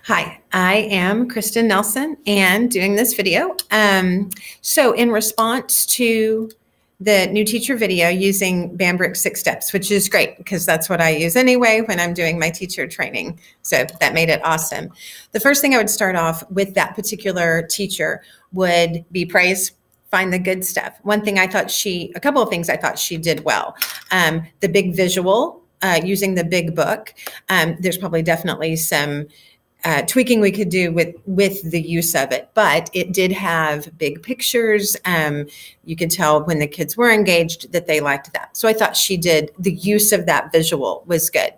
Hi, I am Kristen Nelson and doing this video. So in response to the new teacher video using Bambrick 6 Steps, which is great because that's what I use anyway when I'm doing my teacher training. So that made it awesome. The first thing I would start off with that particular teacher would be praise. Find the good stuff. A couple of things I thought she did well. The big visual, using the big book. There's probably definitely some tweaking we could do with the use of it, but it did have big pictures. You could tell when the kids were engaged that they liked that. So I thought the use of that visual was good.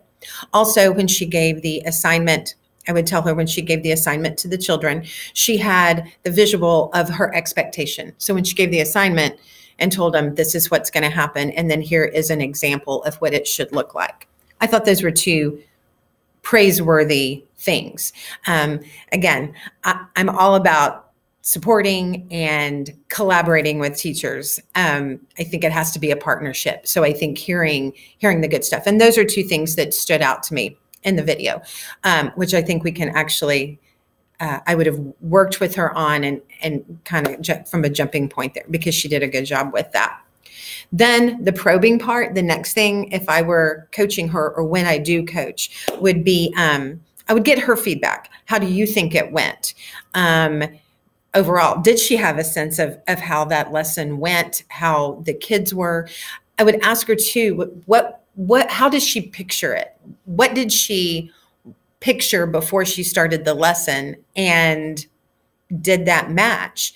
Also, when she gave the assignment, I would tell her when she gave the assignment to the children, she had the visual of her expectation. So when she gave the assignment and told them, this is what's going to happen, and then here is an example of what it should look like. I thought those were two praiseworthy things. Again, I'm all about supporting and collaborating with teachers. I think it has to be a partnership. So I think hearing the good stuff, and those are two things that stood out to me in the video, which I think we can actually, I would have worked with her on and kind of from a jumping point there because she did a good job with that. Then the probing part, the next thing, if I were coaching her or when I do coach, would be I would get her feedback. How do you think it went? Overall, did she have a sense of how that lesson went, how the kids were? I would ask her too, how does she picture it? What did she picture before she started the lesson? And did that match?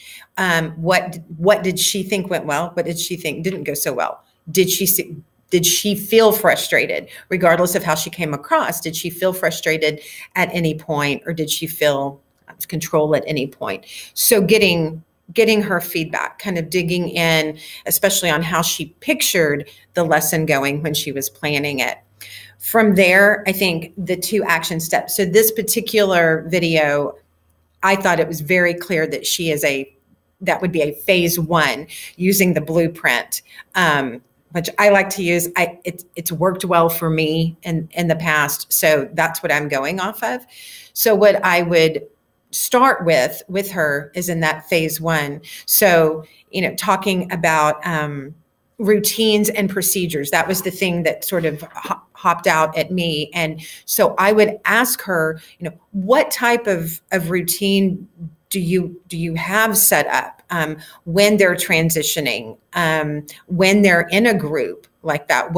What did she think went well? What did she think didn't go so well? Did she feel frustrated, regardless of how she came across? Did she feel frustrated at any point, or did she feel out of control at any point? So getting her feedback, kind of digging in, especially on how she pictured the lesson going when she was planning it. From there, I think the 2 action steps. So this particular video, I thought it was very clear that that would be a phase 1 using the blueprint, which I like to use. It's worked well for me in the past. So that's what I'm going off of. So what I would start with her is in that phase 1. So, talking about routines and procedures. That was the thing that sort of hopped out at me. And so I would ask her, what type of routine do you have set up when they're transitioning, when they're in a group like that?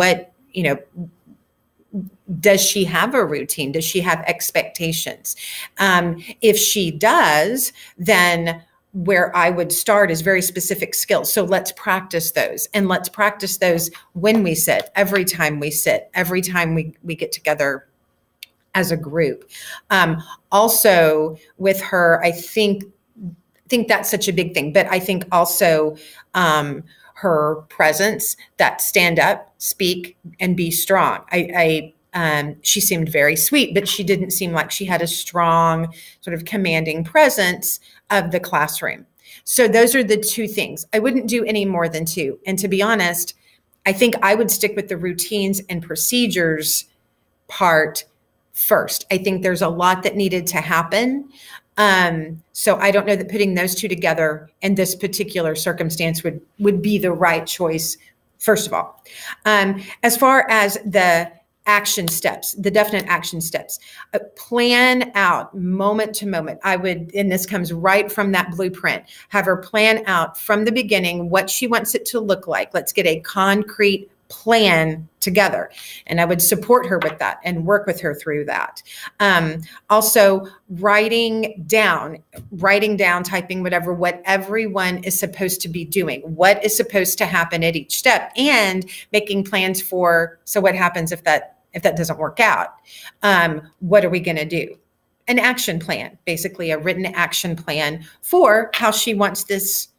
Does she have a routine? Does she have expectations? If she does, then where I would start is very specific skills. So let's practice those, and let's practice those when we sit, every time we sit, every time we get together as a group. Also with her, I think that's such a big thing, but I think also her presence, that stand up, speak, and be strong. She seemed very sweet, but she didn't seem like she had a strong sort of commanding presence of the classroom. So those are the 2 things. I wouldn't do any more than 2. And to be honest, I think I would stick with the routines and procedures part first. I think there's a lot that needed to happen. So I don't know that putting those 2 together in this particular circumstance would be the right choice, first of all. As far as the action steps, the definite action steps, plan out moment to moment. And this comes right from that blueprint, have her plan out from the beginning what she wants it to look like. Let's get a concrete plan together. And I would support her with that and work with her through that. Also writing down, typing what everyone is supposed to be doing, what is supposed to happen at each step, and making plans so what happens if that doesn't work out? What are we going to do? An action plan, basically a written action plan for how she wants this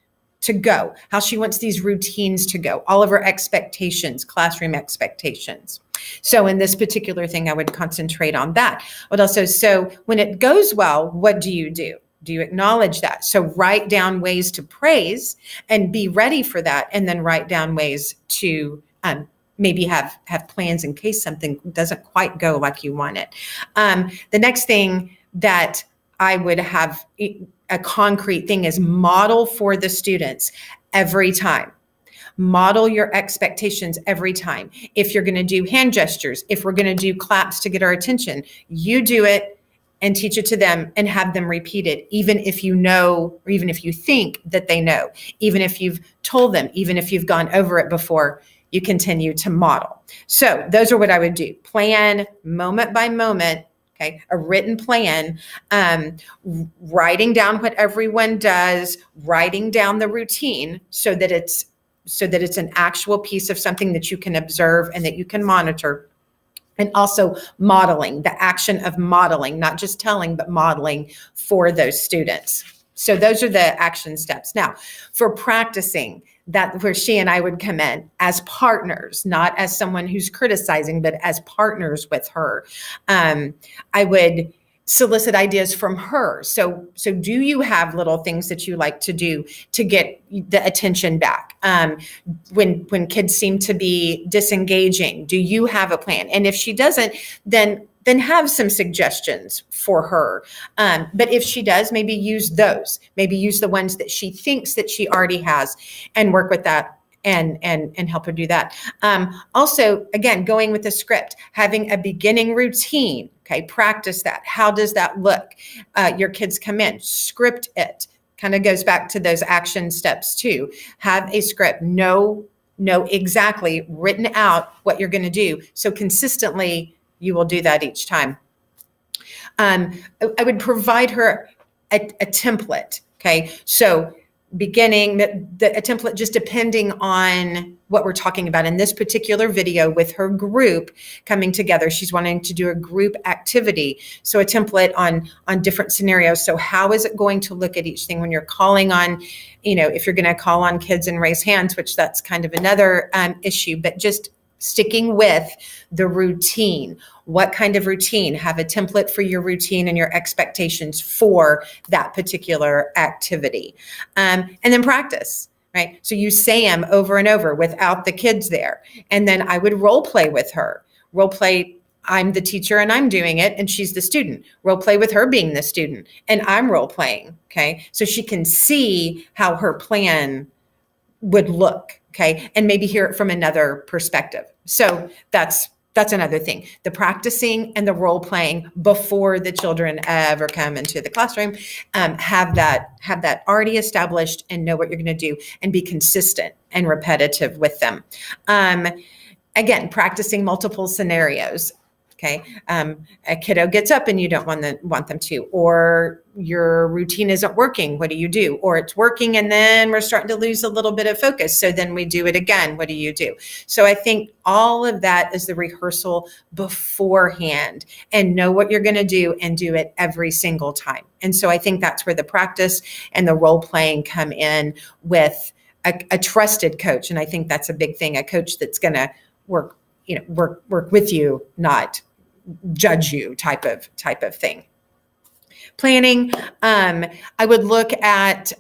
to go, how she wants these routines to go, all of her expectations, classroom expectations. So in this particular thing, I would concentrate on that. But also, so when it goes well, what do you do? Do you acknowledge that? So write down ways to praise and be ready for that. And then write down ways to maybe have plans in case something doesn't quite go like you want it. The next thing that I would have a concrete thing is model for the students every time. Model your expectations every time. If you're going to do hand gestures, if we're going to do claps to get our attention, you do it and teach it to them and have them repeat it, even if you know, or even if you think that they know, even if you've told them, even if you've gone over it before, you continue to model. So those are what I would do. Plan moment by moment. Okay, a written plan, writing down what everyone does, writing down the routine so that it's an actual piece of something that you can observe and that you can monitor. And also modeling, the action of modeling, not just telling, but modeling for those students. So those are the action steps. Now, for practicing, that where she and I would come in as partners, not as someone who's criticizing, but as partners with her. I would solicit ideas from her. So do you have little things that you like to do to get the attention back? When kids seem to be disengaging, do you have a plan? And if she doesn't, then have some suggestions for her. But if she does, maybe use those. Maybe use the ones that she thinks that she already has and work with that and help her do that. Also, again, going with the script, having a beginning routine. Okay, practice that. How does that look? Your kids come in, script it. Kind of goes back to those action steps too. Have a script. Know exactly written out what you're going to do. So consistently, you will do that each time. I would provide her a template. Okay, so beginning a template, just depending on what we're talking about in this particular video with her group coming together. She's wanting to do a group activity. So a template on different scenarios. So how is it going to look at each thing when you're calling on, if you're going to call on kids and raise hands, which that's kind of another issue, but just sticking with the routine. What kind of routine? Have a template for your routine and your expectations for that particular activity. And then practice, right? So you say them over and over without the kids there. And then I would role play with her. Role play, I'm the teacher and I'm doing it and she's the student. Role play with her being the student and I'm role playing, okay? So she can see how her plan would look, okay? And maybe hear it from another perspective. So that's another thing. The practicing and the role playing before the children ever come into the classroom, have that already established and know what you're going to do and be consistent and repetitive with them. Again, practicing multiple scenarios. Okay, a kiddo gets up and you don't want them to, or your routine isn't working. What do you do? Or it's working and then we're starting to lose a little bit of focus. So then we do it again. What do you do? So I think all of that is the rehearsal beforehand and know what you're going to do and do it every single time. And so I think that's where the practice and the role playing come in with a trusted coach. And I think that's a big thing, a coach that's going to work with you, not judge you type of thing. Planning, I would look at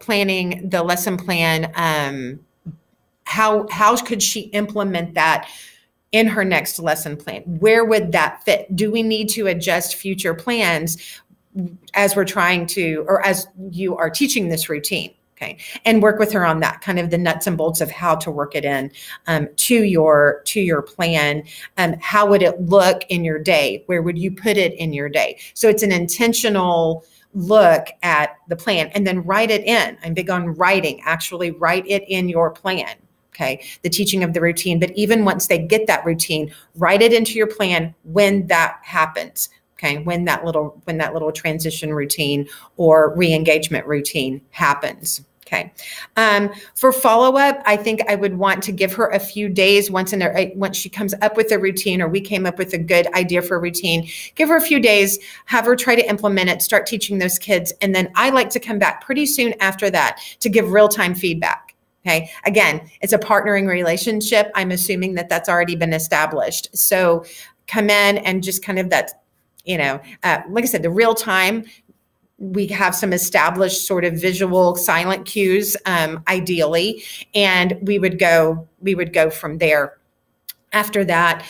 planning the lesson plan. How could she implement that in her next lesson plan? Where would that fit? Do we need to adjust future plans as we're trying to, or as you are teaching this routine? Okay, and work with her on that, kind of the nuts and bolts of how to work it in to your plan. How would it look in your day? Where would you put it in your day? So it's an intentional look at the plan and then write it in. I'm big on writing. Actually write it in your plan. Okay, the teaching of the routine. But even once they get that routine, write it into your plan when that happens. Okay, when that little transition routine or re-engagement routine happens. Okay. For follow-up, I think I would want to give her a few days once she comes up with a routine, or we came up with a good idea for a routine, give her a few days, have her try to implement it, start teaching those kids. And then I like to come back pretty soon after that to give real-time feedback. Okay. Again, it's a partnering relationship. I'm assuming that that's already been established. So come in and just kind of that, like I said, the real time. We have some established sort of visual silent cues, ideally, and we would go from there. After that,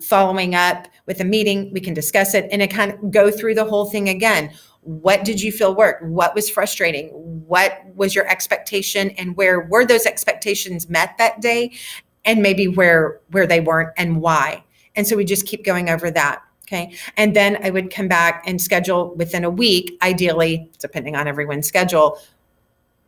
following up with a meeting, we can discuss it and it kind of go through the whole thing again. What did you feel worked? What was frustrating? What was your expectation? And where were those expectations met that day? And maybe where they weren't and why. And so we just keep going over that. Okay. And then I would come back and schedule within a week, ideally, depending on everyone's schedule,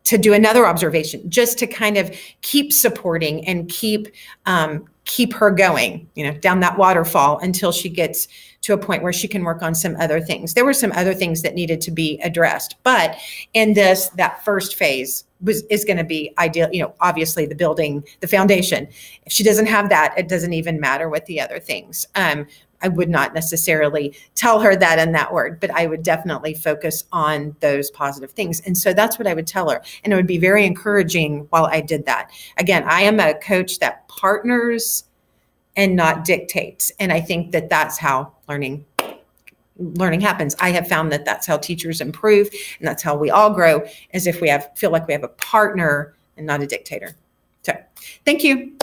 to do another observation, just to kind of keep supporting and keep her going, down that waterfall until she gets to a point where she can work on some other things. There were some other things that needed to be addressed, but in that first phase is going to be ideal. Obviously the building, the foundation. If she doesn't have that, it doesn't even matter what the other things. I would not necessarily tell her that in that word, but I would definitely focus on those positive things. And so that's what I would tell her. And it would be very encouraging while I did that. Again, I am a coach that partners and not dictates. And I think that that's how learning happens. I have found that that's how teachers improve, and that's how we all grow, is if we feel like we have a partner and not a dictator. So thank you.